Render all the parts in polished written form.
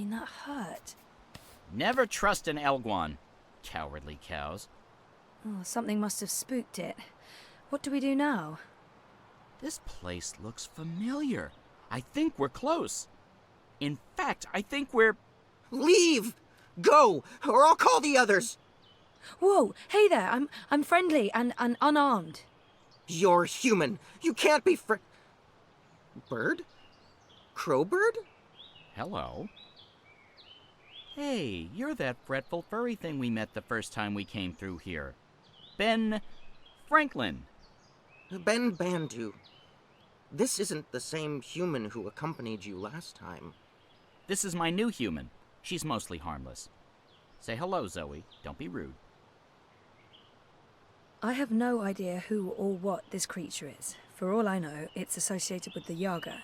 That hurt. Never trust an Elguan, cowardly cows. Oh, something must have spooked it. What do we do now? This place looks familiar. I think we're close. In fact, I think we're... Leave! Go, or I'll call the others! Whoa, hey there, I'm friendly and unarmed. You're human. You can't be Bird? Crowbird? Hello. Hey, you're that fretful furry thing we met the first time we came through here. Ben Franklin. Ben Bandu. This isn't the same human who accompanied you last time. This is my new human. She's mostly harmless. Say hello, Zoe. Don't be rude. I have no idea who or what this creature is. For all I know, it's associated with the Yaga.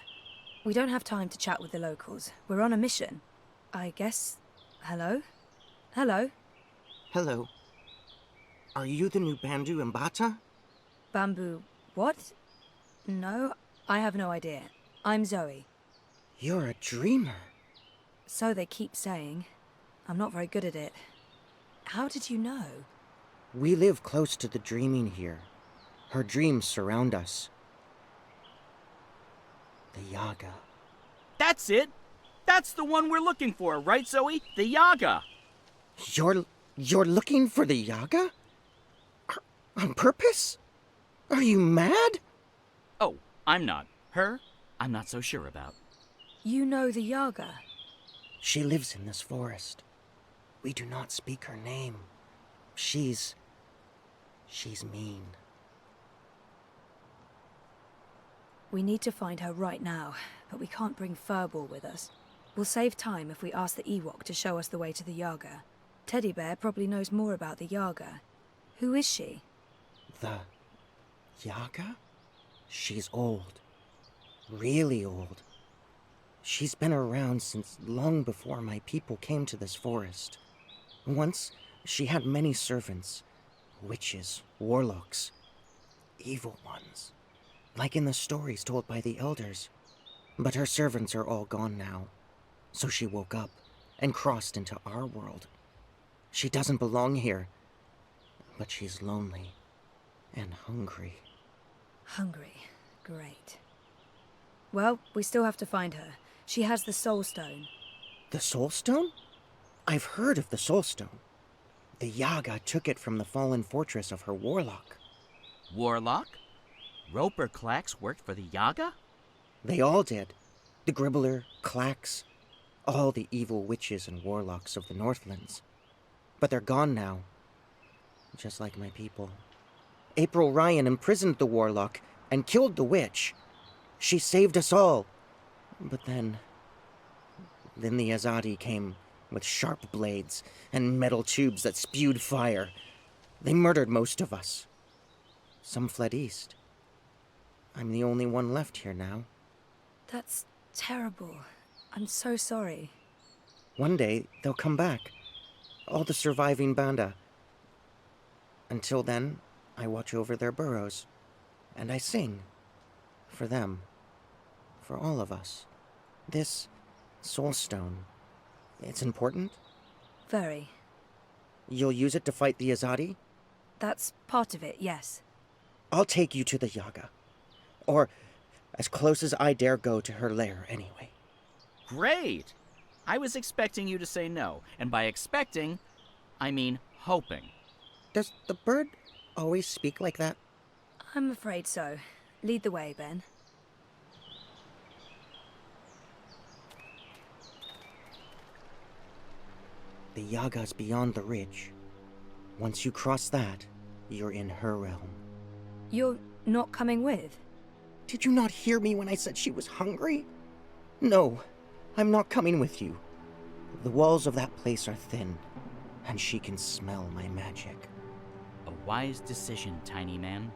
We don't have time to chat with the locals. We're on a mission. I guess... Hello? Hello? Hello. Are you the new Bandu Mbata? Bamboo... what? No, I have no idea. I'm Zoe. You're a dreamer. So they keep saying. I'm not very good at it. How did you know? We live close to the dreaming here. Her dreams surround us. The Yaga. That's it! That's the one we're looking for, right, Zoe? The Yaga! You're looking for the Yaga? On purpose? Are you mad? Oh, I'm not. Her, I'm not so sure about. You know the Yaga? She lives in this forest. We do not speak her name. She's mean. We need to find her right now, but we can't bring Furball with us. We'll save time if we ask the Ewok to show us the way to the Yaga. Teddy Bear probably knows more about the Yaga. Who is she? The Yaga? She's old. Really old. She's been around since long before my people came to this forest. Once, she had many servants. Witches, warlocks, evil ones. Like in the stories told by the elders. But her servants are all gone now. So she woke up and crossed into our world. She doesn't belong here, but she's lonely and hungry. Hungry. Great. Well, we still have to find her. She has the Soul Stone. The Soul Stone? I've heard of the Soul Stone. The Yaga took it from the fallen fortress of her warlock. Warlock? Roper Clax worked for the Yaga? They all did. The Gribbler, Clax, all the evil witches and warlocks of the Northlands. But they're gone now. Just like my people. April Ryan imprisoned the warlock and killed the witch. She saved us all. But then the Azadi came with sharp blades and metal tubes that spewed fire. They murdered most of us. Some fled east. I'm the only one left here now. That's terrible. I'm so sorry. One day, they'll come back. All the surviving Banda. Until then, I watch over their burrows. And I sing. For them. For all of us. This Soul Stone. It's important? Very. You'll use it to fight the Azadi? That's part of it, yes. I'll take you to the Yaga. Or as close as I dare go to her lair, anyway. Great! I was expecting you to say no, and by expecting, I mean hoping. Does the bird always speak like that? I'm afraid so. Lead the way, Ben. The Yaga's beyond the ridge. Once you cross that, you're in her realm. You're not coming with? Did you not hear me when I said she was hungry? No, I'm not coming with you. The walls of that place are thin, and she can smell my magic. A wise decision, tiny man.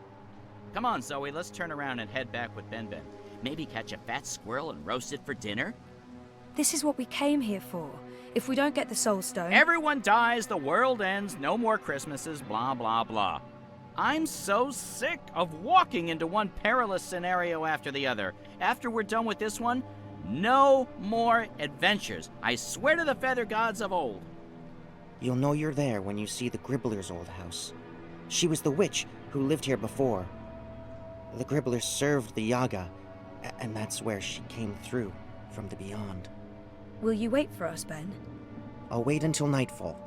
Come on, Zoe, let's turn around and head back with Ben Ben. Maybe catch a fat squirrel and roast it for dinner? This is what we came here for. If we don't get the Soul Stone... Everyone dies, the world ends, no more Christmases, blah, blah, blah. I'm so sick of walking into one perilous scenario after the other. After we're done with this one, no more adventures. I swear to the feather gods of old. You'll know you're there when you see the Gribbler's old house. She was the witch who lived here before. The Gribblers served the Yaga, and that's where she came through, from the beyond. Will you wait for us, Ben? I'll wait until nightfall.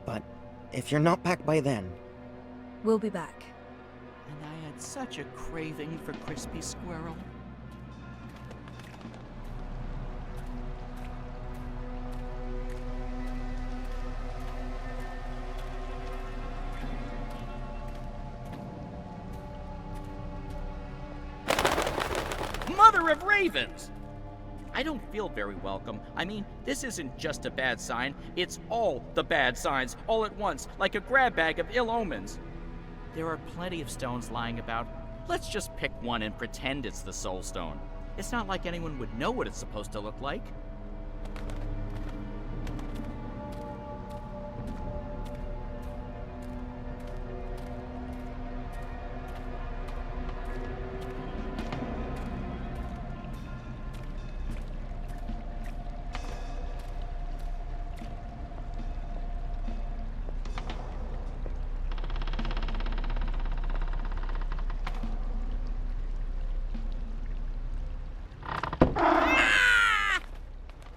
But if you're not back by then... We'll be back. And I had such a craving for crispy squirrel. Mother of ravens! I don't feel very welcome. I mean, this isn't just a bad sign, it's all the bad signs, all at once, like a grab bag of ill omens. There are plenty of stones lying about. Let's just pick one and pretend it's the Soul Stone. It's not like anyone would know what it's supposed to look like.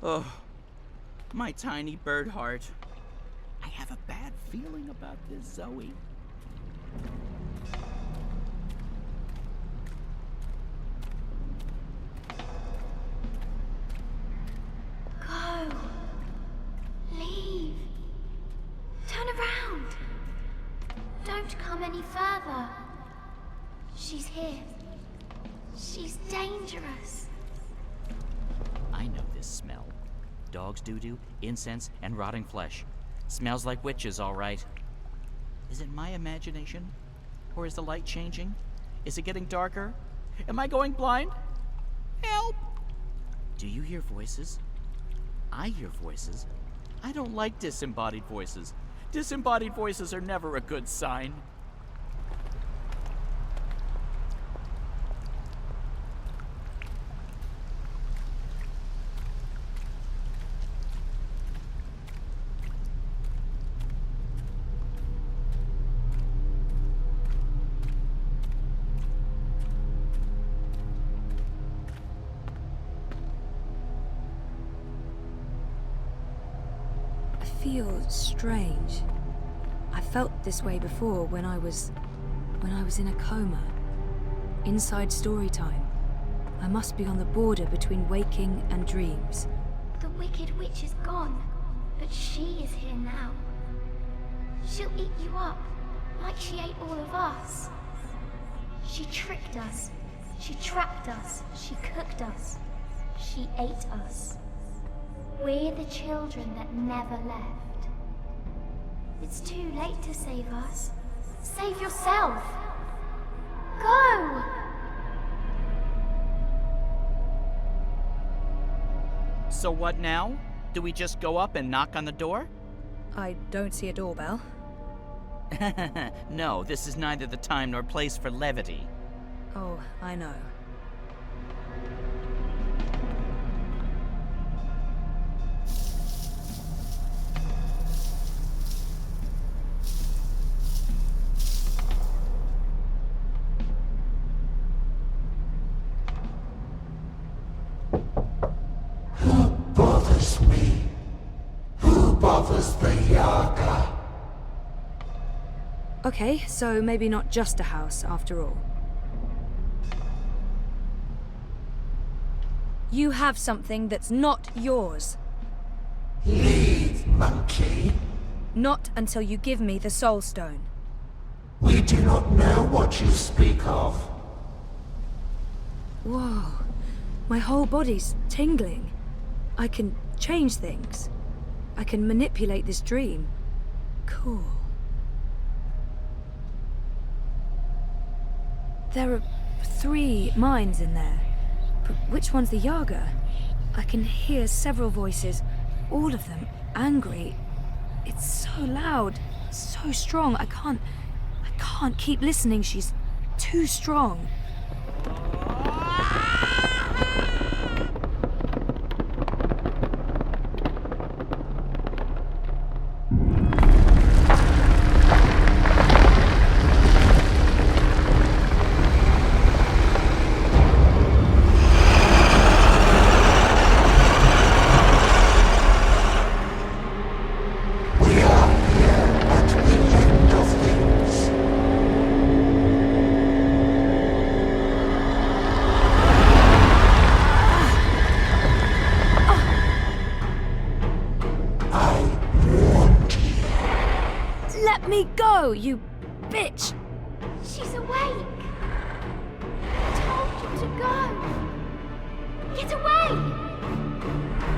Oh, my tiny bird heart. I have a bad feeling about this, Zoe. Go. Leave. Turn around. Don't come any further. She's here. She's dangerous. I know this smell. Dog's doo-doo, incense, and rotting flesh. Smells like witches, all right. Is it my imagination? Or is the light changing? Is it getting darker? Am I going blind? Help! Do you hear voices? I hear voices. I don't like disembodied voices. Disembodied voices are never a good sign. I feel strange. I felt this way before when I was in a coma. Inside story time. I must be on the border between waking and dreams. The wicked witch is gone, but she is here now. She'll eat you up, like she ate all of us. She tricked us. She trapped us. She cooked us. She ate us. We're the children that never left. It's too late to save us. Save yourself! Go! So what now? Do we just go up and knock on the door? I don't see a doorbell. No, this is neither the time nor place for levity. Oh, I know. Bothers me? Who bothers the Yaga? Okay, so maybe not just a house after all. You have something that's not yours. Leave, monkey. Not until you give me the Soul Stone. We do not know what you speak of. Whoa. My whole body's tingling. I can change things. I can manipulate this dream. Cool. There are 3 minds in there. But which one's the Yaga? I can hear several voices, all of them angry. It's so loud, so strong. I can't keep listening. She's too strong. Let me go, you bitch! She's awake! I told you to go! Get away!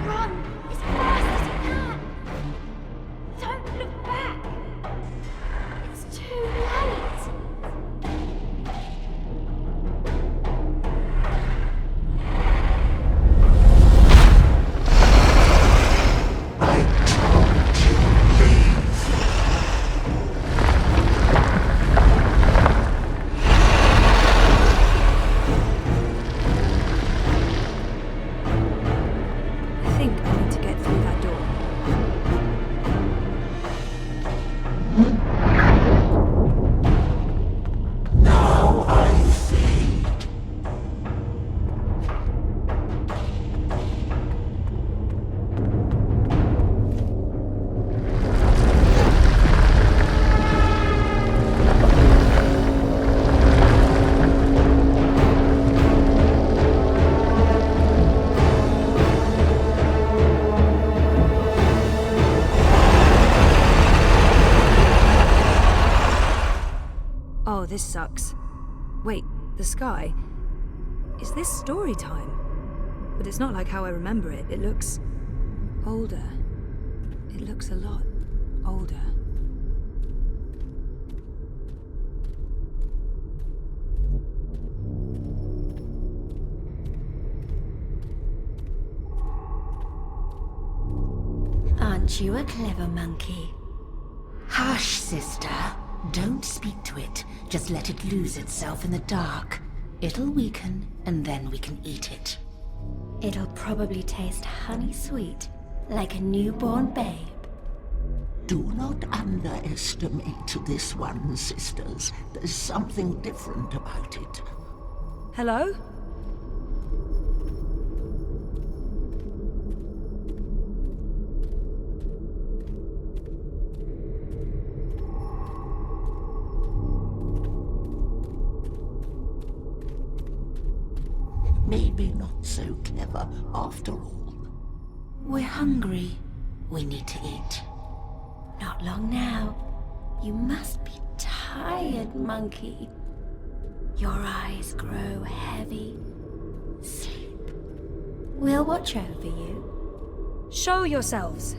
Run as fast as you can! Don't look back! It's too late! I think I need to get through that door. Now I see. Oh, this sucks. Wait, the sky? Is this story time? But it's not like how I remember it. It looks older. It looks a lot older. Aren't you a clever monkey? Hush, sister. Don't speak to it. Just let it lose itself in the dark. It'll weaken, and then we can eat it. It'll probably taste honey sweet, like a newborn babe. Do not underestimate this one, sisters. There's something different about it. Hello? Maybe not so clever after all. We're hungry. We need to eat. Not long now. You must be tired, monkey. Your eyes grow heavy. Sleep. We'll watch over you. Show yourselves!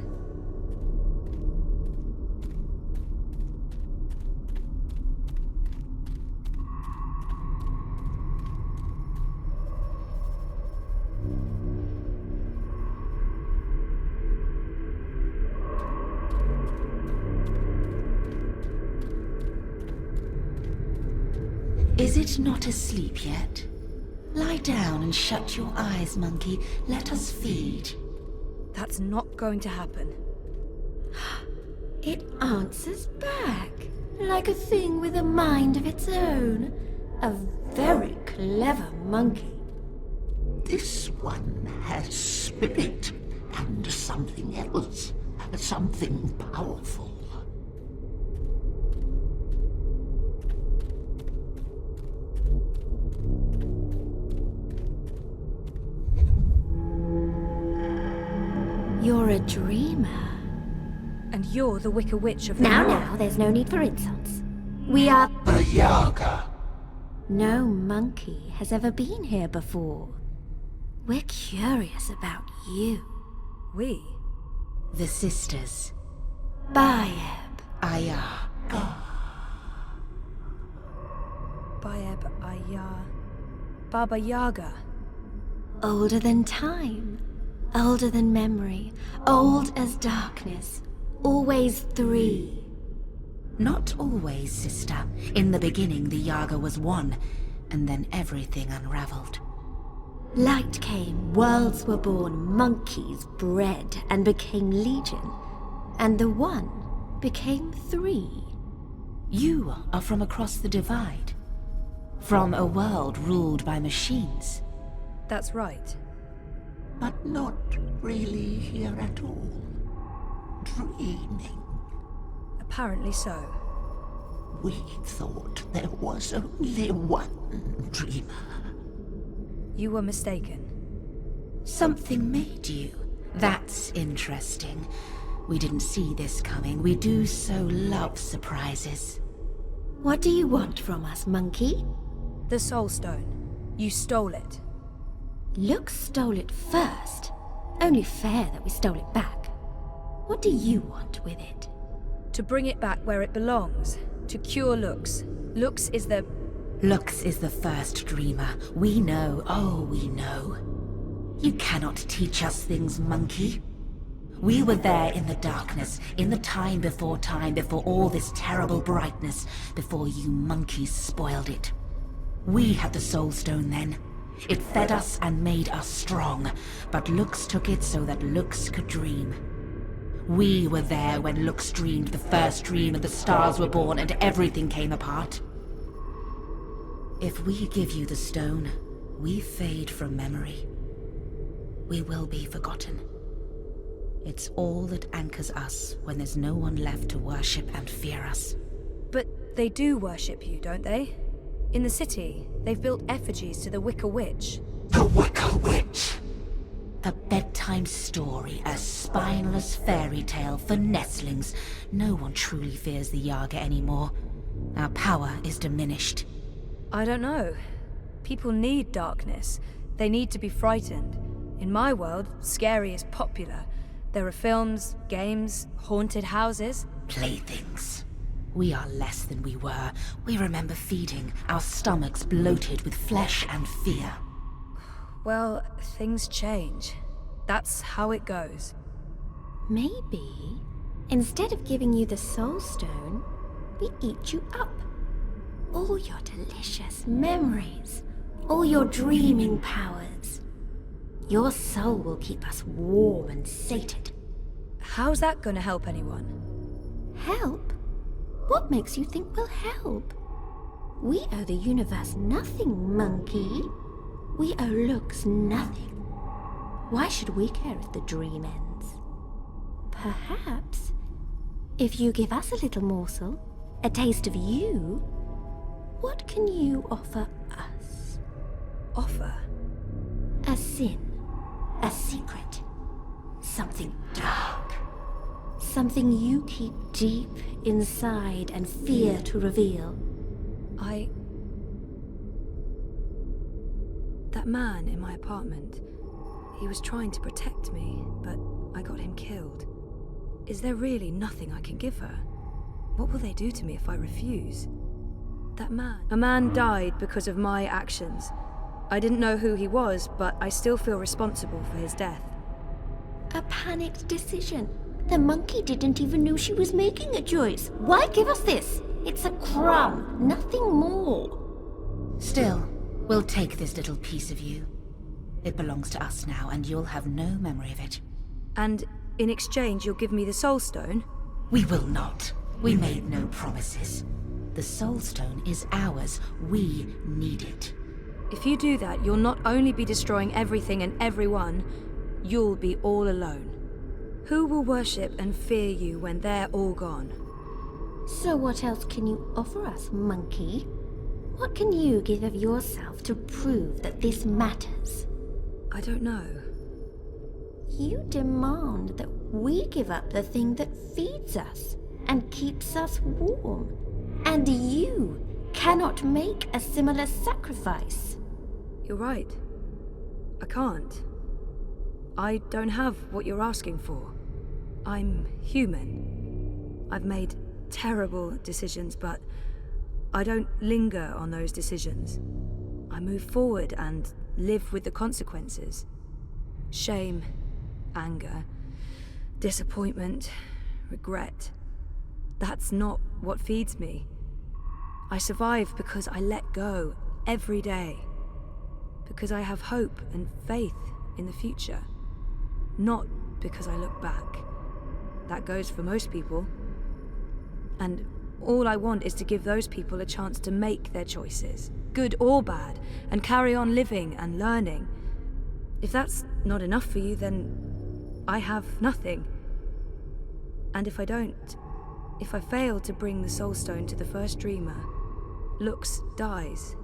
Is it not asleep yet? Lie down and shut your eyes, monkey. Let us feed. That's not going to happen. It answers back, like a thing with a mind of its own. A very clever monkey. This one has spirit and something else. Something powerful. a dreamer. And you're the Wicker Witch of the Now, there's no need for insults. We are... The Yaga. No monkey has ever been here before. We're curious about you. We? The sisters. Bayeb, Aya. Bayeb Ayar. Baba Yaga. Older than time. Older than memory. Old as darkness. Always 3. Not always, sister. In the beginning, the Yaga was one, and then everything unraveled. Light came, worlds were born, monkeys bred and became legion. And the one became 3. You are from across the divide. From a world ruled by machines. That's right. But not really here at all. Dreaming. Apparently so. We thought there was only one dreamer. You were mistaken. Something made you. That's interesting. We didn't see this coming. We do so love surprises. What do you want from us, monkey? The Soul Stone. You stole it. Lux stole it first. Only fair that we stole it back. What do you want with it? To bring it back where it belongs. To cure Lux. Lux is the... Lux is the first dreamer. We know, oh, we know. You cannot teach us things, monkey. We were there in the darkness, in the time, before all this terrible brightness, before you monkeys spoiled it. We had the Soul Stone then. It fed us and made us strong, but Lux took it so that Lux could dream. We were there when Lux dreamed the first dream and the stars were born and everything came apart. If we give you the stone, we fade from memory. We will be forgotten. It's all that anchors us when there's no one left to worship and fear us. But they do worship you, don't they? In the city, they've built effigies to the Wicker Witch. The Wicker Witch. A bedtime story, a spineless fairy tale for nestlings. No one truly fears the Yaga anymore. Our power is diminished. I don't know. People need darkness. They need to be frightened. In my world, scary is popular. There are films, games, haunted houses. Playthings. We are less than we were. We remember feeding, our stomachs bloated with flesh and fear. Well, things change. That's how it goes. Maybe, instead of giving you the Soul Stone, we eat you up. All your delicious memories, all your dreaming powers. Your soul will keep us warm and sated. How's that gonna help anyone? Help? What makes you think we'll help? We owe the universe nothing, monkey. We owe Lux nothing. Why should we care if the dream ends? Perhaps, if you give us a little morsel, a taste of you, what can you offer us? Offer? A sin, a secret, something dark. Something you keep deep inside and fear to reveal. That man in my apartment, he was trying to protect me, but I got him killed. Is there really nothing I can give her? What will they do to me if I refuse? A man died because of my actions. I didn't know who he was, but I still feel responsible for his death. A panicked decision. The monkey didn't even know she was making a choice. Why give us this? It's a crumb, nothing more. Still, we'll take this little piece of you. It belongs to us now, and you'll have no memory of it. And in exchange, you'll give me the Soul Stone? We will not. We made no promises. The Soul Stone is ours. We need it. If you do that, you'll not only be destroying everything and everyone, you'll be all alone. Who will worship and fear you when they're all gone? So what else can you offer us, monkey? What can you give of yourself to prove that this matters? I don't know. You demand that We give up the thing that feeds us and keeps us warm. And you cannot make a similar sacrifice. You're right. I can't. I don't have what you're asking for. I'm human. I've made terrible decisions, but I don't linger on those decisions. I move forward and live with the consequences. Shame, anger, disappointment, regret. That's not what feeds me. I survive because I let go every day. Because I have hope and faith in the future. Not because I look back. That goes for most people. And all I want is to give those people a chance to make their choices, good or bad, and carry on living and learning. If that's not enough for you, then I have nothing. And if I fail to bring the Soul Stone to the first dreamer, Lux dies.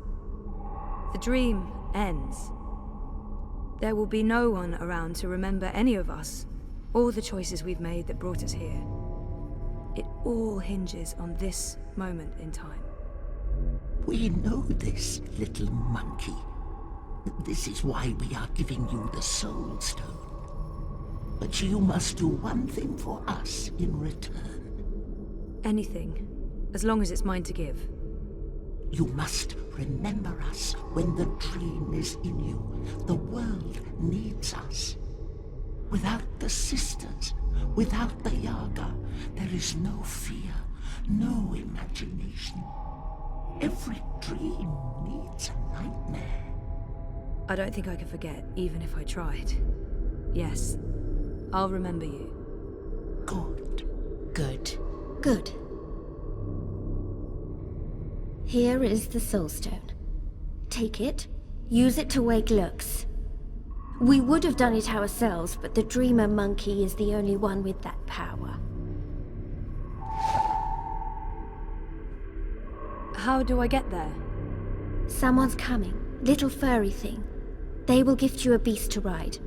The dream ends. There will be no one around to remember any of us, or the choices we've made that brought us here. It all hinges on this moment in time. We know this, little monkey. This is why we are giving you the Soul Stone. But you must do one thing for us in return. Anything, as long as it's mine to give. You must remember us when the dream is in you. The world needs us. Without the sisters, without the Yaga, there is no fear, no imagination. Every dream needs a nightmare. I don't think I could forget, even if I tried. Yes, I'll remember you. Good. Good. Good. Here is the Soul Stone. Take it, use it to wake Lux. We would have done it ourselves, but the Dreamer Monkey is the only one with that power. How do I get there? Someone's coming. Little furry thing. They will gift you a beast to ride.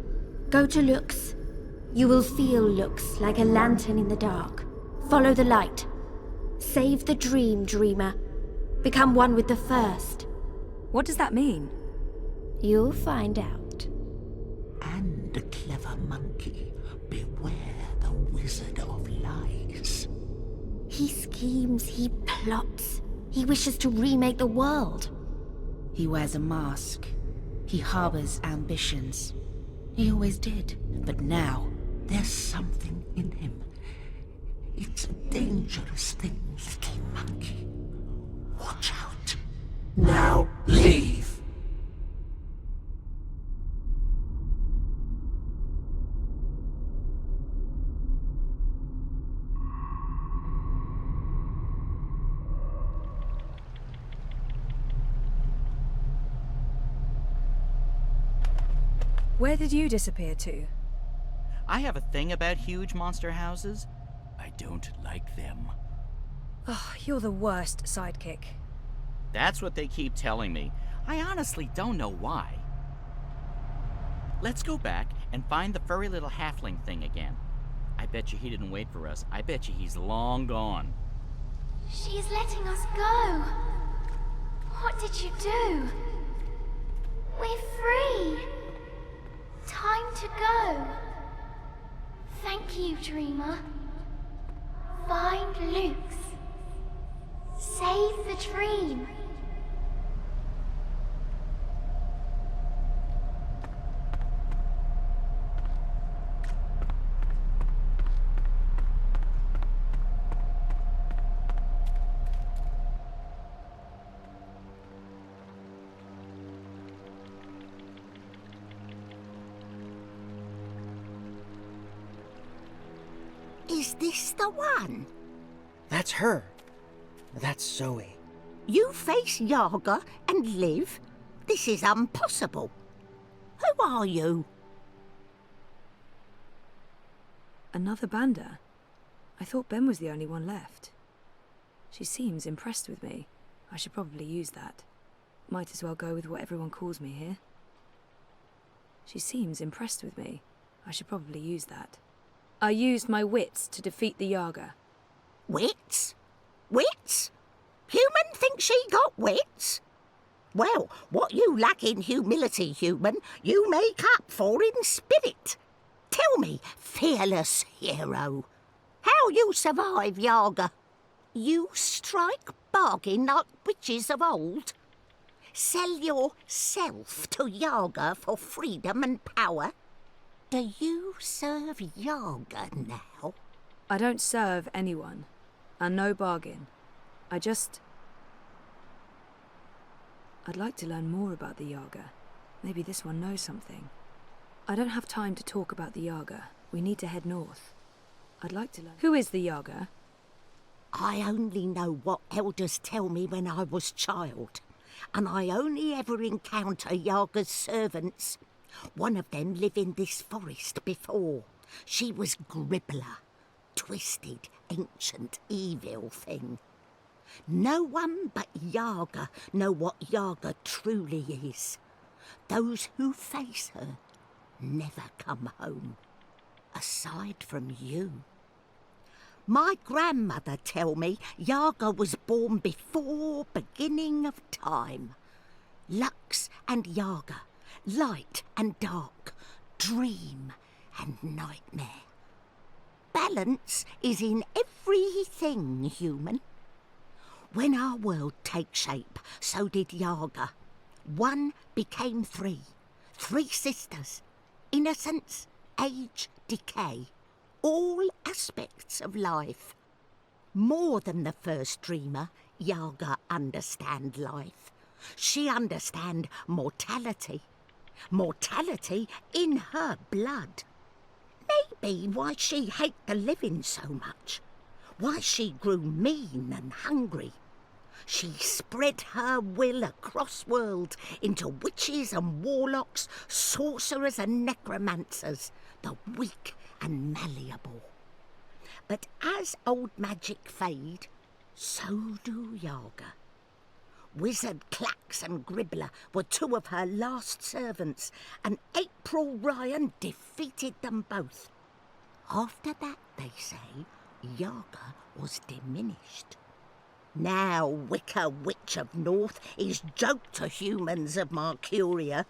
Go to Lux. You will feel Lux like a lantern in the dark. Follow the light. Save the dream, Dreamer. Become one with the first. What does that mean? You'll find out. And, clever monkey, beware the Wizard of Lies. He schemes, he plots. He wishes to remake the world. He wears a mask. He harbors ambitions. He always did, but now... There's something in him. It's a dangerous thing, little monkey. Watch out. Now leave. Where did you disappear to? I have a thing about huge monster houses. I don't like them. Oh, you're the worst sidekick. That's what they keep telling me. I honestly don't know why. Let's go back and find the furry little halfling thing again. I bet you he didn't wait for us. I bet you he's long gone. She's letting us go. What did you do? We're free. Time to go. Thank you, Dreamer. Find Lux. Save the dream. Is this the one? That's her. That's Zoe. You face Yaga and live? This is impossible. Who are you? Another Banda? I thought Ben was the only one left. She seems impressed with me. I should probably use that. Might as well go with what everyone calls me here. She seems impressed with me. I should probably use that. I used my wits to defeat the Yaga. Wits? Wits? Human thinks she got wits? Well, what you lack in humility, human, you make up for in spirit. Tell me, fearless hero, how you survive Yaga? You strike bargain like witches of old? Sell yourself to Yaga for freedom and power? Do you serve Yaga now? I don't serve anyone, and no bargain. I'd like to learn more about the Yaga. Maybe this one knows something. I don't have time to talk about the Yaga. We need to head north. I'd like to learn... Who is the Yaga? I only know what elders tell me when I was child, and I only ever encounter Yaga's servants. One of them lived in this forest before. She was Gribbler, twisted, ancient, evil thing. No one but Yaga know what Yaga truly is. Those who face her never come home, aside from you. My grandmother tell me Yaga was born before beginning of time. Lux and Yaga, light and dark, dream and nightmare. Balance is in everything human. When our world takes shape, so did Yaga. One became three sisters. Innocence, age, decay, all aspects of life. More than the first dreamer, Yaga understand life. She understand mortality. Mortality in her blood. Maybe why she hate the living so much. Why she grew mean and hungry. She spread her will across world into witches and warlocks, sorcerers and necromancers, the weak and malleable. But as old magic fade, so do Yaga. Wizard Clax and Gribbler were two of her last servants, and April Ryan defeated them both. After that, they say, Yaga was diminished. Now Wicker Witch of North is joke to humans of Mercuria.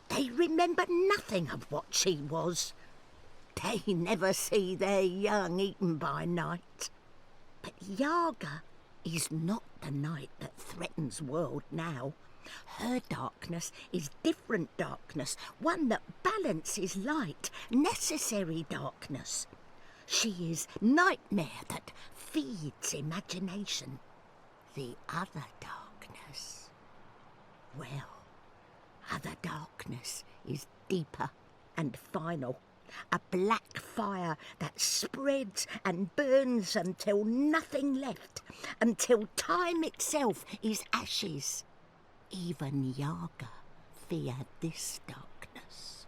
They remember nothing of what she was. They never see their young eaten by night. But Yaga is not the night that threatens world now. Her darkness is different darkness, one that balances light, necessary darkness. She is nightmare that feeds imagination. The other darkness, well, other darkness is deeper and final. A black fire that spreads and burns until nothing left, until time itself is ashes. Even Yaga fear this darkness.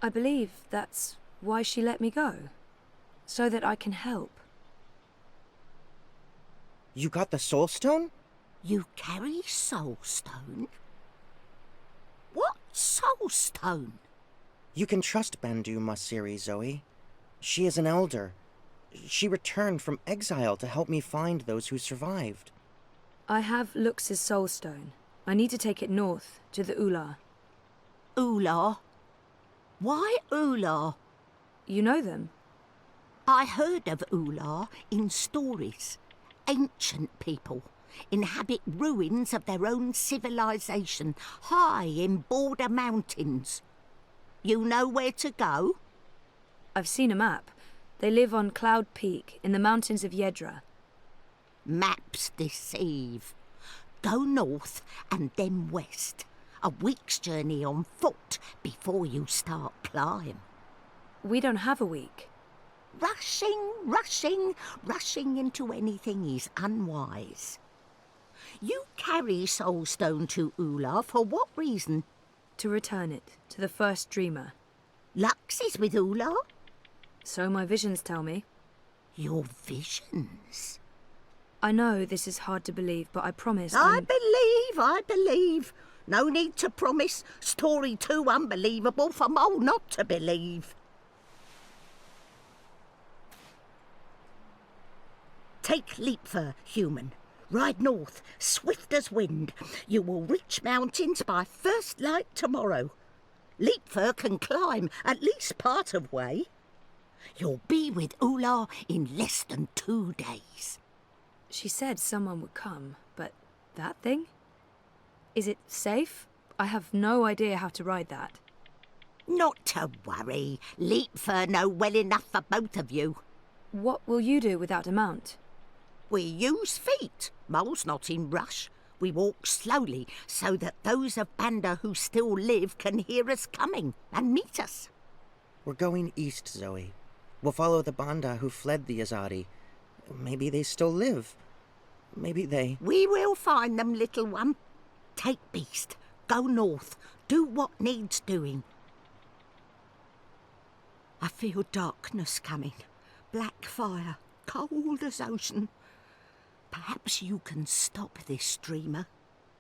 I believe that's why she let me go. So that I can help. You got the Soul Stone? You carry Soul Stone? What Soul Stone? You can trust Bandu Masiri, Zoe. She is an elder. She returned from exile to help me find those who survived. I have Lux's Soul Stone. I need to take it north, to the Ular. Ular? Why Ular? You know them? I heard of Ular in stories. Ancient people inhabit ruins of their own civilization, high in border mountains. You know where to go? I've seen a map. They live on Cloud Peak, in the mountains of Yedra. Maps deceive. Go north and then west. A week's journey on foot before you start climb. We don't have a week. Rushing into anything is unwise. You carry Soul Stone to Ular for what reason? To return it to the first dreamer. Lux is with Ular? So my visions tell me. Your visions? I know this is hard to believe, but I promise I believe. No need to promise. Story too unbelievable for Mole not to believe. Take Leapfur, human. Ride north, swift as wind. You will reach mountains by first light tomorrow. Leapfur can climb at least part of way. You'll be with Ula in less than 2 days. She said someone would come, but that thing? Is it safe? I have no idea how to ride that. Not to worry. Leapfur know well enough for both of you. What will you do without a mount? We use feet. Mole's not in rush. We walk slowly so that those of Banda who still live can hear us coming and meet us. We're going east, Zoe. We'll follow the Banda who fled the Azadi. Maybe they still live. Maybe they... We will find them, little one. Take Beast. Go north. Do what needs doing. I feel darkness coming. Black fire. Cold as ocean. Perhaps you can stop this, dreamer.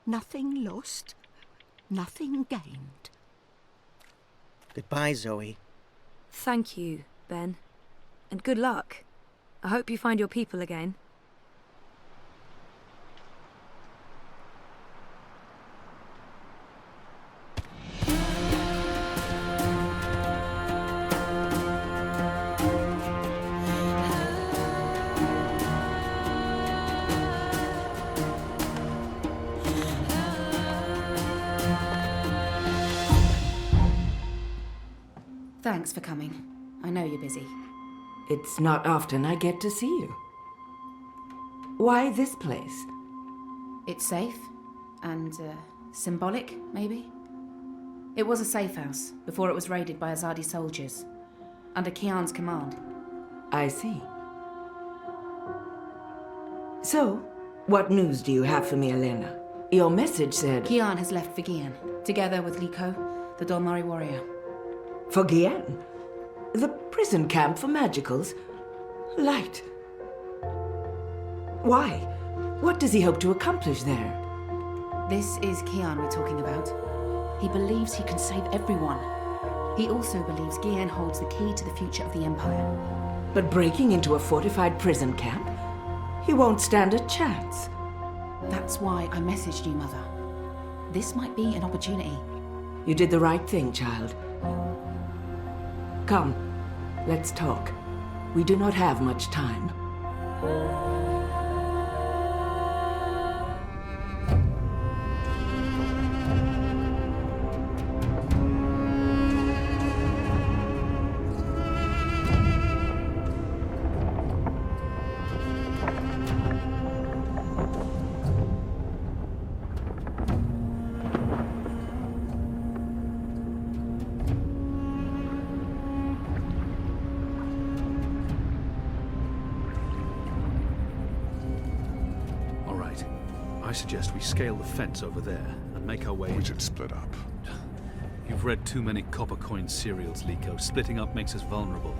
Nothing lost. Nothing gained. Goodbye, Zoe. Thank you, Ben. And good luck. I hope you find your people again. Thanks for coming. I know you're busy. It's not often I get to see you. Why this place? It's safe and symbolic, maybe? It was a safe house before it was raided by Azadi soldiers, under Kian's command. I see. So, what news do you have for me, Elena? Your message said... Kian has left for Gian, together with Liko, the Dolmari warrior. For Gian? The prison camp for magicals? Light. Why? What does he hope to accomplish there? This is Kian we're talking about. He believes he can save everyone. He also believes Gian holds the key to the future of the Empire. But breaking into a fortified prison camp? He won't stand a chance. That's why I messaged you, Mother. This might be an opportunity. You did the right thing, child. Come, let's talk. We do not have much time. I suggest we scale the fence over there and make our way... We should split up. You've read too many copper coin serials, Liko. Splitting up makes us vulnerable.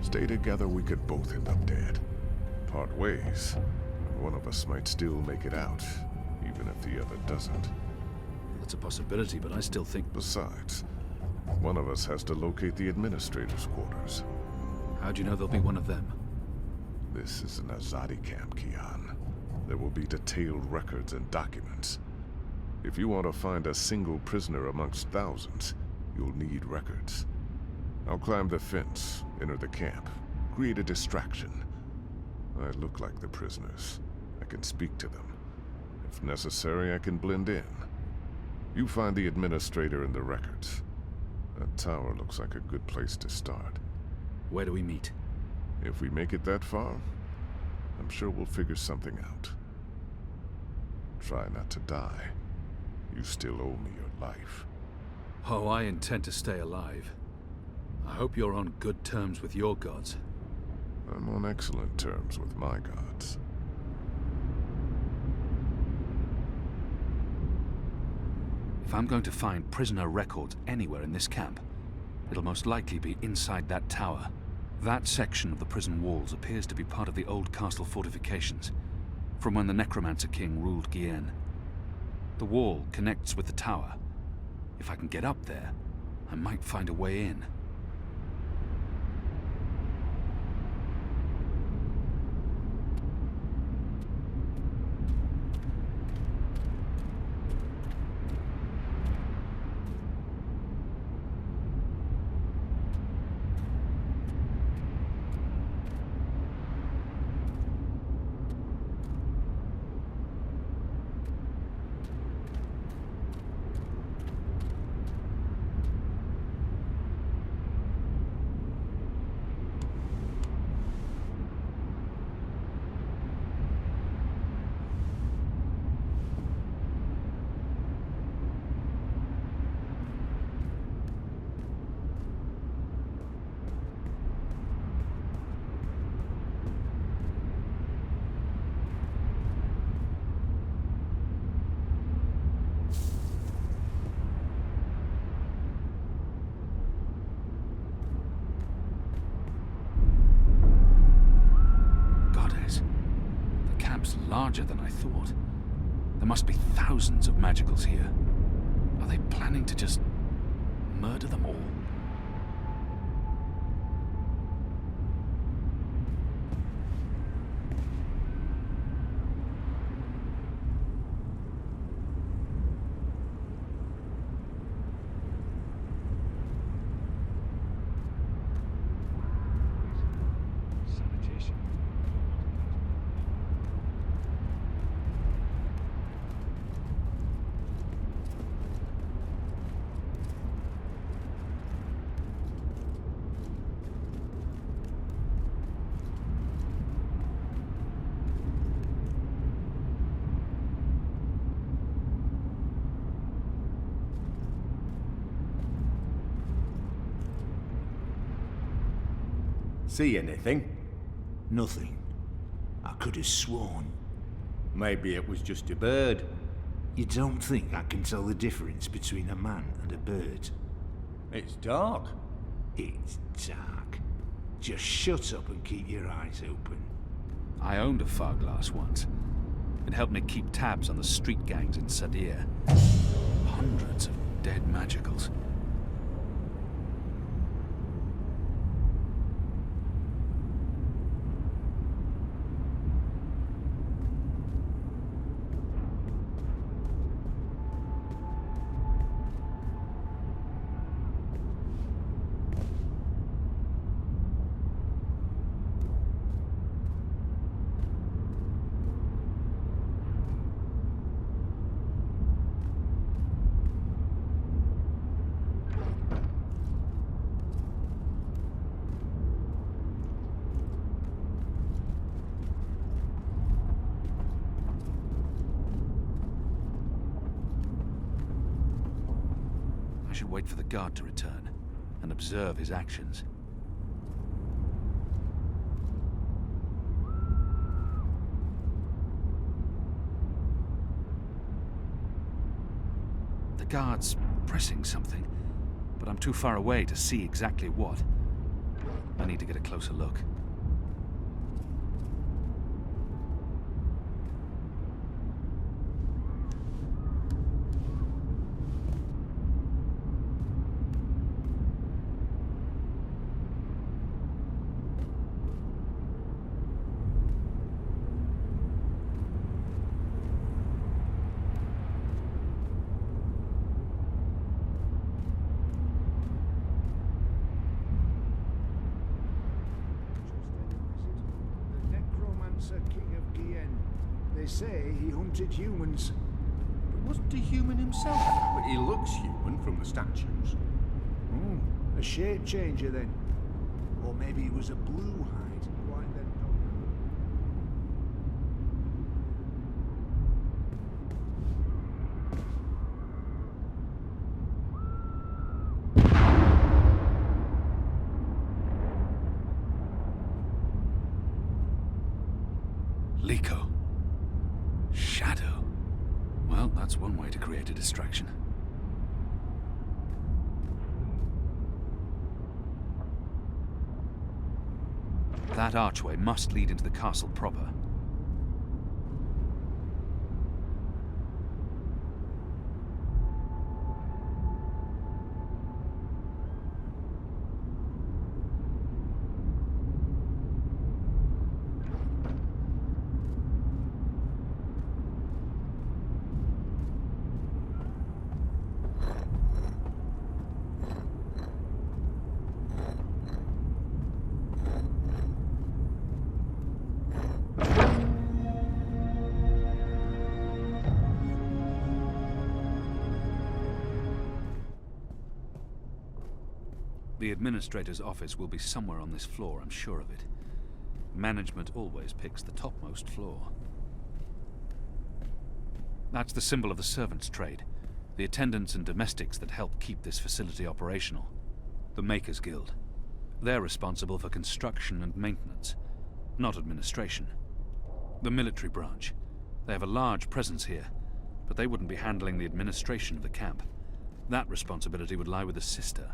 Stay together, we could both end up dead. Part ways, and one of us might still make it out, even if the other doesn't. That's a possibility, but I still think... Besides, one of us has to locate the administrator's quarters. How do you know there'll be one of them? This is an Azadi camp, Kian. There will be detailed records and documents. If you want to find a single prisoner amongst thousands, you'll need records. I'll climb the fence, enter the camp, create a distraction. I look like the prisoners. I can speak to them. If necessary, I can blend in. You find the administrator and the records. That tower looks like a good place to start. Where do we meet? If we make it that far, I'm sure we'll figure something out. Try not to die. You still owe me your life. Oh, I intend to stay alive. I hope you're on good terms with your gods. I'm on excellent terms with my gods. If I'm going to find prisoner records anywhere in this camp, it'll most likely be inside that tower. That section of the prison walls appears to be part of the old castle fortifications, from when the Necromancer King ruled Gien. The wall connects with the tower. If I can get up there, I might find a way in. larger than I thought. There must be thousands of magicals here. Are they planning to just murder them all? See anything? Nothing. I could have sworn. Maybe it was just a bird. You don't think I can tell the difference between a man and a bird? It's dark. It's dark. Just shut up and keep your eyes open. I owned a fog glass once. It helped me keep tabs on the street gangs in Sadir. Hundreds of dead magicals. I should wait for the guard to return and observe his actions. The guard's pressing something, but I'm too far away to see exactly what. I need to get a closer look. King of Gien. They say he hunted humans. But wasn't he human himself? But he looks human from the statues. A shape changer then. Or maybe he was a blue hide. Right then. Liko. Shadow. Well, that's one way to create a distraction. That archway must lead into the castle proper. The administrator's office will be somewhere on this floor, I'm sure of it. Management always picks the topmost floor. That's the symbol of the servants' trade, the attendants and domestics that help keep this facility operational. The Makers Guild. They're responsible for construction and maintenance, not administration. The military branch. They have a large presence here, but they wouldn't be handling the administration of the camp. That responsibility would lie with the sister.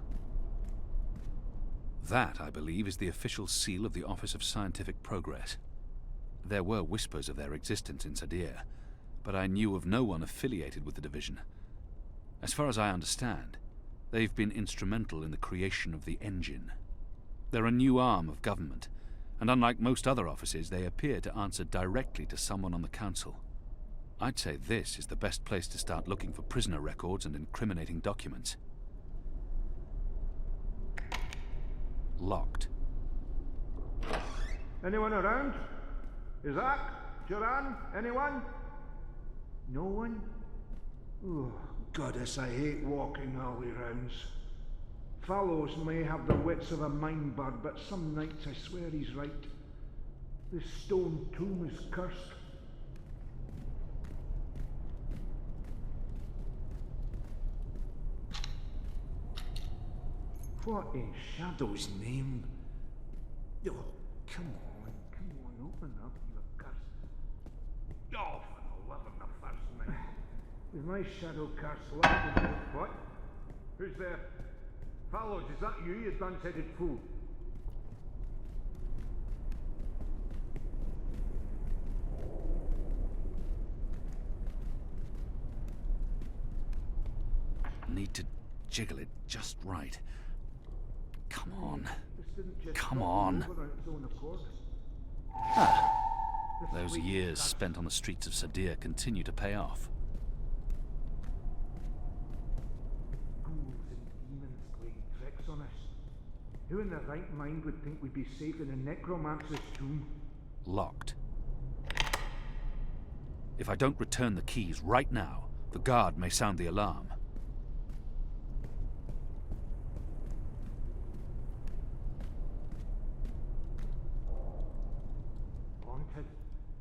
That, I believe, is the official seal of the Office of Scientific Progress. There were whispers of their existence in Sadir, but I knew of no one affiliated with the division. As far as I understand, they've been instrumental in the creation of the Engine. They're a new arm of government, and unlike most other offices, they appear to answer directly to someone on the council. I'd say this is the best place to start looking for prisoner records and incriminating documents. Locked. Anyone around? Isaac? Joran? Anyone? No one? Oh, goddess, I hate walking alley rounds. Fallows may have the wits of a mine bird, but some nights I swear he's right. This stone tomb is cursed. What in Shadow's name? Oh, come on, open up, you accursed. Oh, for the love of the first night. With my shadow cast light. What? Who's there? Fallows, is that you dunce-headed fool? Need to jiggle it just right. Come on. Come on. Those years spent on the streets of Sadir continue to pay off. Ghouls and demons playing tricks on us. Who in their right mind would think we'd be safe in a necromancer's tomb? Locked. If I don't return the keys right now, the guard may sound the alarm. Haunted.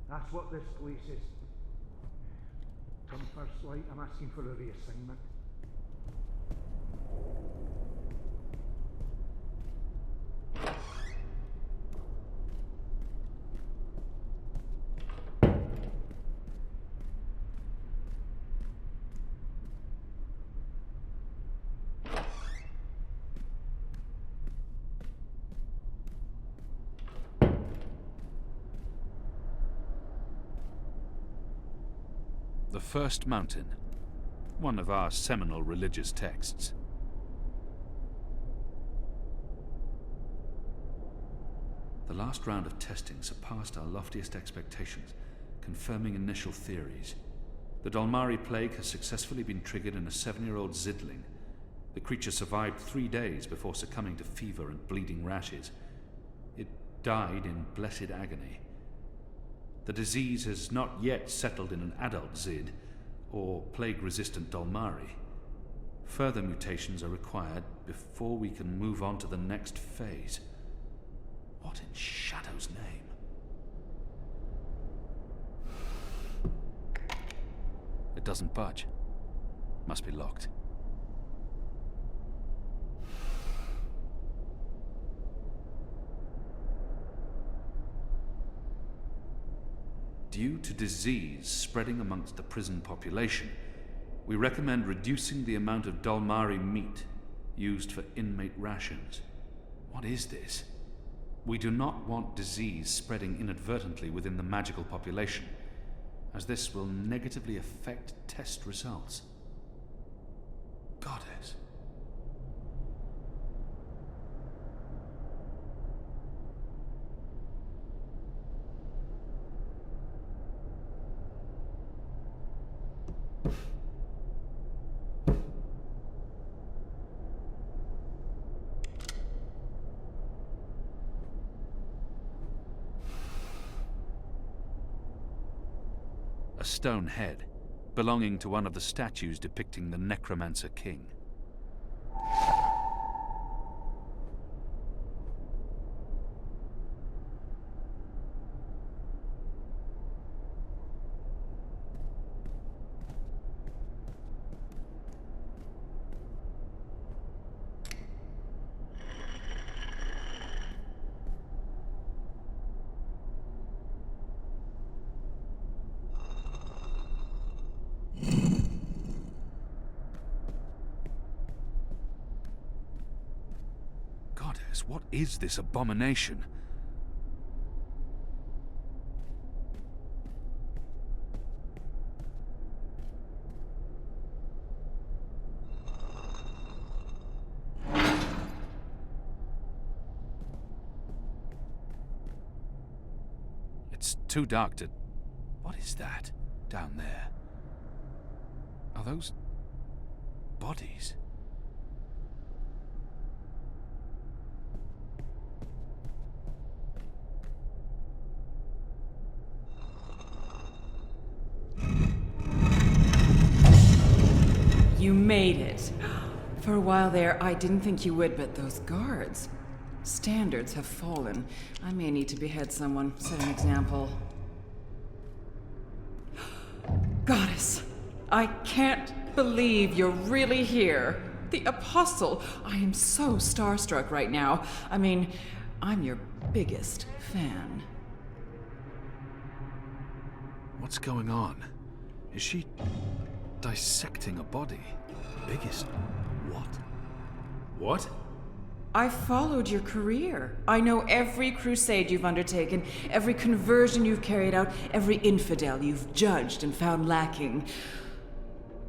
That's what this place is. Come first light, I'm asking for a reassignment. The First Mountain, one of our seminal religious texts. The last round of testing surpassed our loftiest expectations, confirming initial theories. The Dolmari plague has successfully been triggered in a 7-year-old Zidling. The creature survived 3 days before succumbing to fever and bleeding rashes. It died in blessed agony. The disease has not yet settled in an adult Zid, or plague-resistant Dolmari. Further mutations are required before we can move on to the next phase. What in Shadow's name? It doesn't budge. Must be locked. Due to disease spreading amongst the prison population, we recommend reducing the amount of Dolmari meat used for inmate rations. What is this? We do not want disease spreading inadvertently within the magical population, as this will negatively affect test results. Goddess. A stone head, belonging to one of the statues depicting the Necromancer King. What is this abomination? too dark to... What is that down there? Are those bodies? You made it. For a while there, I didn't think you would, but those guards... Standards have fallen. I may need to behead someone, set an example. Goddess, I can't believe you're really here. The Apostle. I am so starstruck right now. I mean, I'm your biggest fan. What's going on? Is she dissecting a body? Biggest what? What? I followed your career. I know every crusade you've undertaken, every conversion you've carried out, every infidel you've judged and found lacking.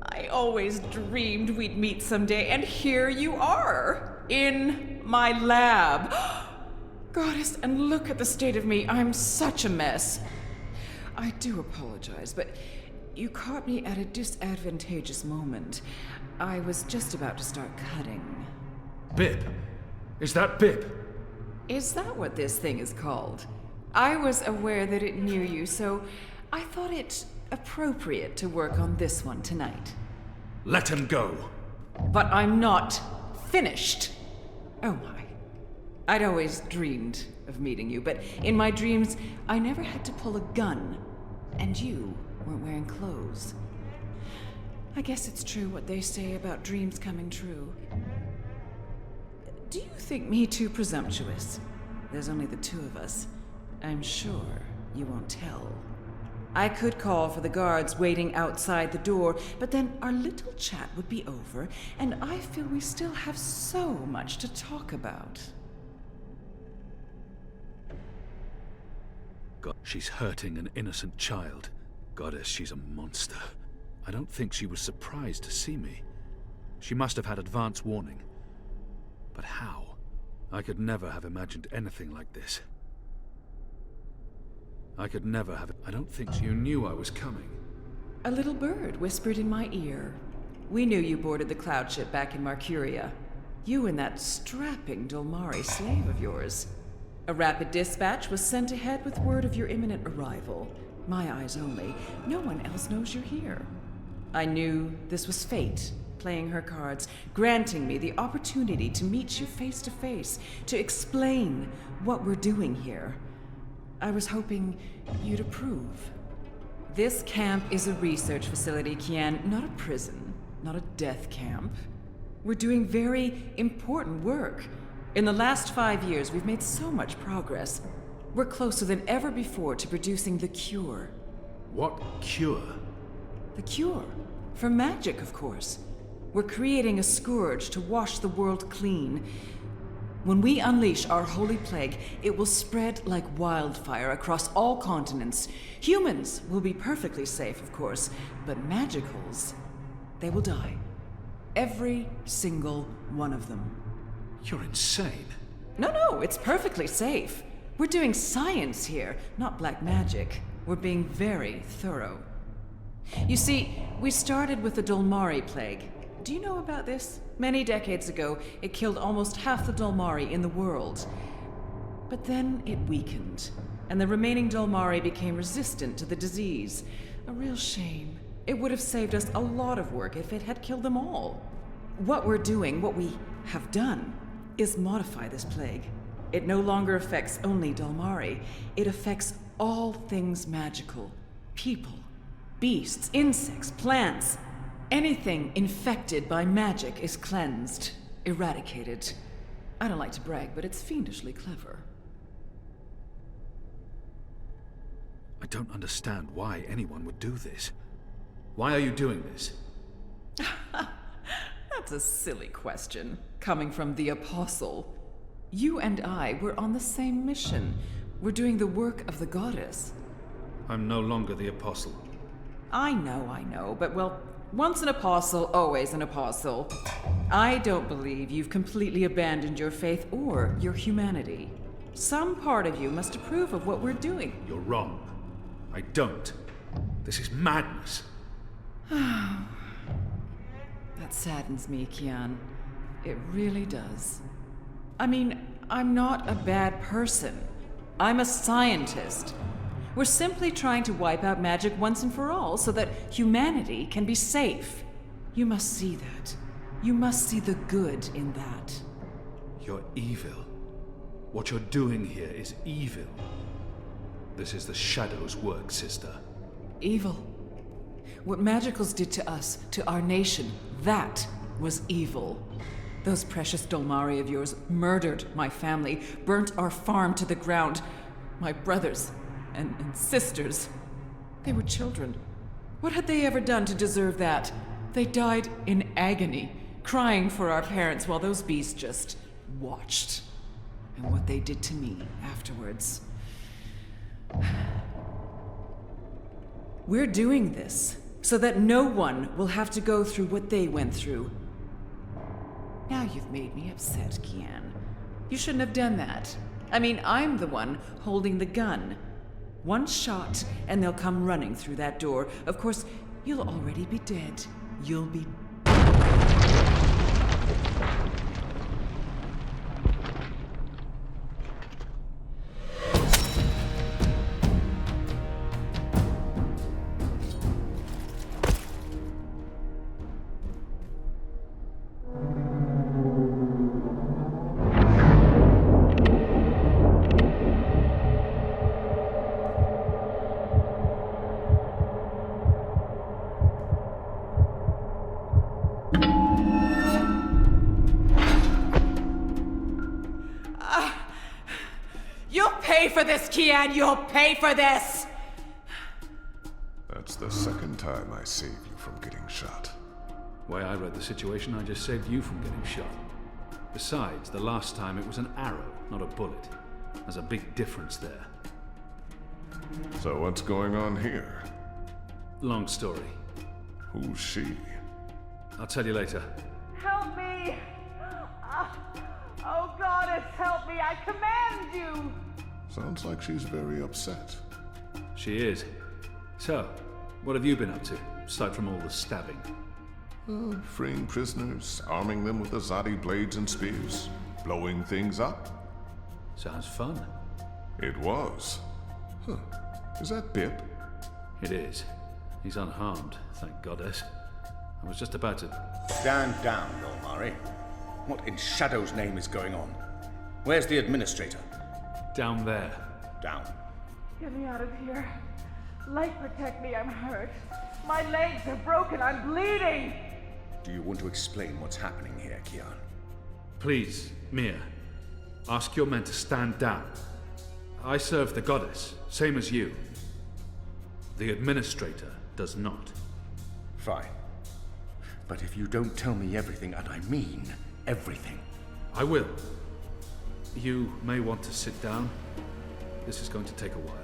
I always dreamed we'd meet someday, and here you are, in my lab. Goddess, and look at the state of me. I'm such a mess. I do apologize, but you caught me at a disadvantageous moment. I was just about to start cutting. Bib! Is that Bib? Is that what this thing is called? I was aware that it knew you, so I thought it appropriate to work on this one tonight. Let him go! But I'm not finished! Oh my. I'd always dreamed of meeting you, but in my dreams, I never had to pull a gun. And you weren't wearing clothes. I guess it's true what they say about dreams coming true. Do you think me too presumptuous? There's only the two of us. I'm sure you won't tell. I could call for the guards waiting outside the door, but then our little chat would be over, and I feel we still have so much to talk about. God, she's hurting an innocent child. Goddess, she's a monster. I don't think she was surprised to see me. She must have had advance warning. But how? I could never have imagined anything like this. I could never have... I don't think you knew I was coming. A little bird whispered in my ear. We knew you boarded the cloud ship back in Marcuria. You and that strapping Dolmari slave of yours. A rapid dispatch was sent ahead with word of your imminent arrival. My eyes only. No one else knows you're here. I knew this was fate, playing her cards, granting me the opportunity to meet you face to face, to explain what we're doing here. I was hoping you'd approve. This camp is a research facility, Kian, not a prison, not a death camp. We're doing very important work. In the last 5 years, we've made so much progress. We're closer than ever before to producing the cure. What cure? The cure. For magic, of course. We're creating a scourge to wash the world clean. When we unleash our holy plague, it will spread like wildfire across all continents. Humans will be perfectly safe, of course, but magicals, they will die. Every single one of them. You're insane. No, it's perfectly safe. We're doing science here, not black magic. We're being very thorough. You see, we started with the Dolmari plague. Do you know about this? Many decades ago, it killed almost half the Dolmari in the world. But then it weakened, and the remaining Dolmari became resistant to the disease. A real shame. It would have saved us a lot of work if it had killed them all. What we're doing, what we have done, is modify this plague. It no longer affects only Dolmari. It affects all things magical. People, beasts, insects, plants. Anything infected by magic is cleansed, eradicated. I don't like to brag, but it's fiendishly clever. I don't understand why anyone would do this. Why are you doing this? That's a silly question, coming from the Apostle. You and I were on the same mission. We're doing the work of the goddess. I'm no longer the Apostle. I know, but well, once an apostle, always an apostle. I don't believe you've completely abandoned your faith or your humanity. Some part of you must approve of what we're doing. You're wrong. I don't. This is madness. That saddens me, Kian. It really does. I mean, I'm not a bad person. I'm a scientist. We're simply trying to wipe out magic once and for all so that humanity can be safe. You must see that. You must see the good in that. You're evil. What you're doing here is evil. This is the Shadow's work, sister. Evil. What Magicals did to us, to our nation, that was evil. Those precious Dolmari of yours murdered my family, burnt our farm to the ground. My brothers and sisters. They were children. What had they ever done to deserve that? They died in agony, crying for our parents while those beasts just watched. And what they did to me afterwards. We're doing this so that no one will have to go through what they went through. Now you've made me upset, Kian. You shouldn't have done that. I mean, I'm the one holding the gun. One shot, and they'll come running through that door. Of course, you'll already be dead. You'll be... You'll pay for this, Kian! You'll pay for this! That's the second time I saved you from getting shot. Way I read the situation, I just saved you from getting shot. Besides, the last time it was an arrow, not a bullet. There's a big difference there. So what's going on here? Long story. Who's she? I'll tell you later. Help me! Oh, Goddess, help me! I command you! Sounds like she's very upset. She is. So, what have you been up to, aside from all the stabbing? Freeing prisoners, arming them with Azadi blades and spears, blowing things up. Sounds fun. It was. Huh. Is that Bip? It is. He's unharmed, thank Goddess. I was just about to... Stand down, Dolmari. What in Shadow's name is going on? Where's the administrator? Down there. Down. Get me out of here. Light, protect me, I'm hurt. My legs are broken, I'm bleeding! Do you want to explain what's happening here, Kian? Please, Mia. Ask your men to stand down. I serve the Goddess, same as you. The administrator does not. Fine. But if you don't tell me everything, and I mean everything... I will. You may want to sit down. This is going to take a while.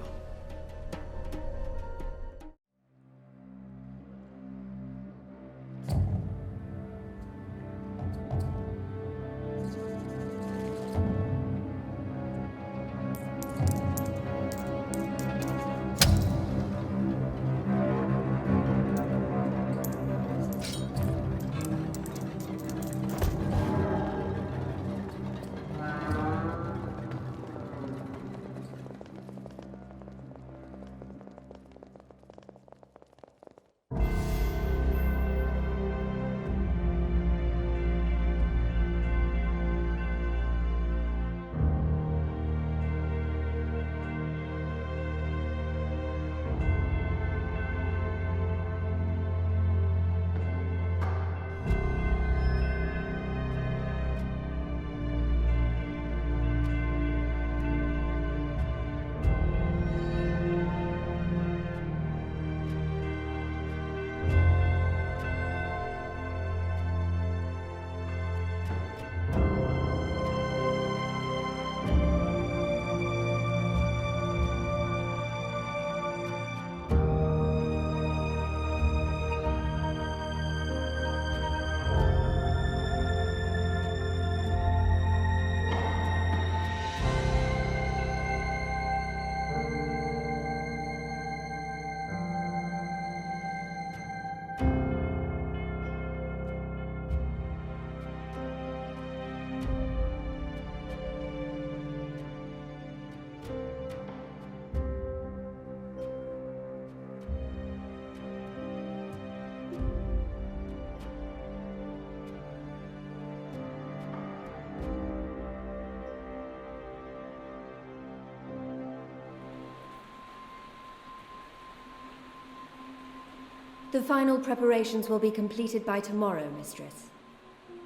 The final preparations will be completed by tomorrow, Mistress.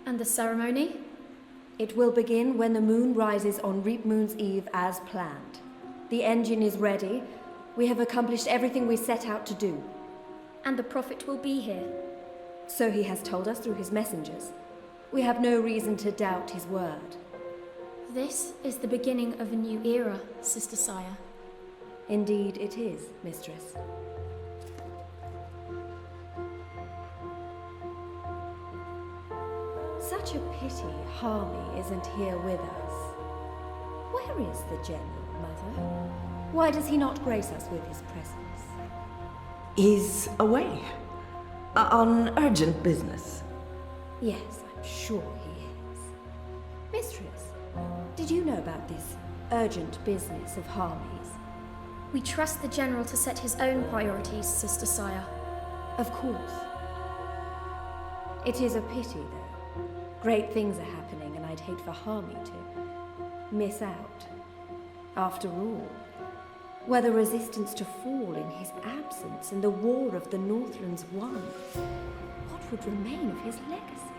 And the ceremony? It will begin when the moon rises on Reap Moon's Eve as planned. The engine is ready. We have accomplished everything we set out to do. And the Prophet will be here. So he has told us through his messengers. We have no reason to doubt his word. This is the beginning of a new era, Sister Saya. Indeed it is, Mistress. Such a pity Harmy isn't here with us. Where is the General, Mother? Why does he not grace us with his presence? He's away. On urgent business. Yes, I'm sure he is. Mistress, did you know about this urgent business of Harmy's? We trust the General to set his own priorities, Sister Saya. Of course. It is a pity, though. Great things are happening, and I'd hate for Harmy to miss out. After all, were the resistance to fall in his absence and the war of the Northlands won, what would remain of his legacy?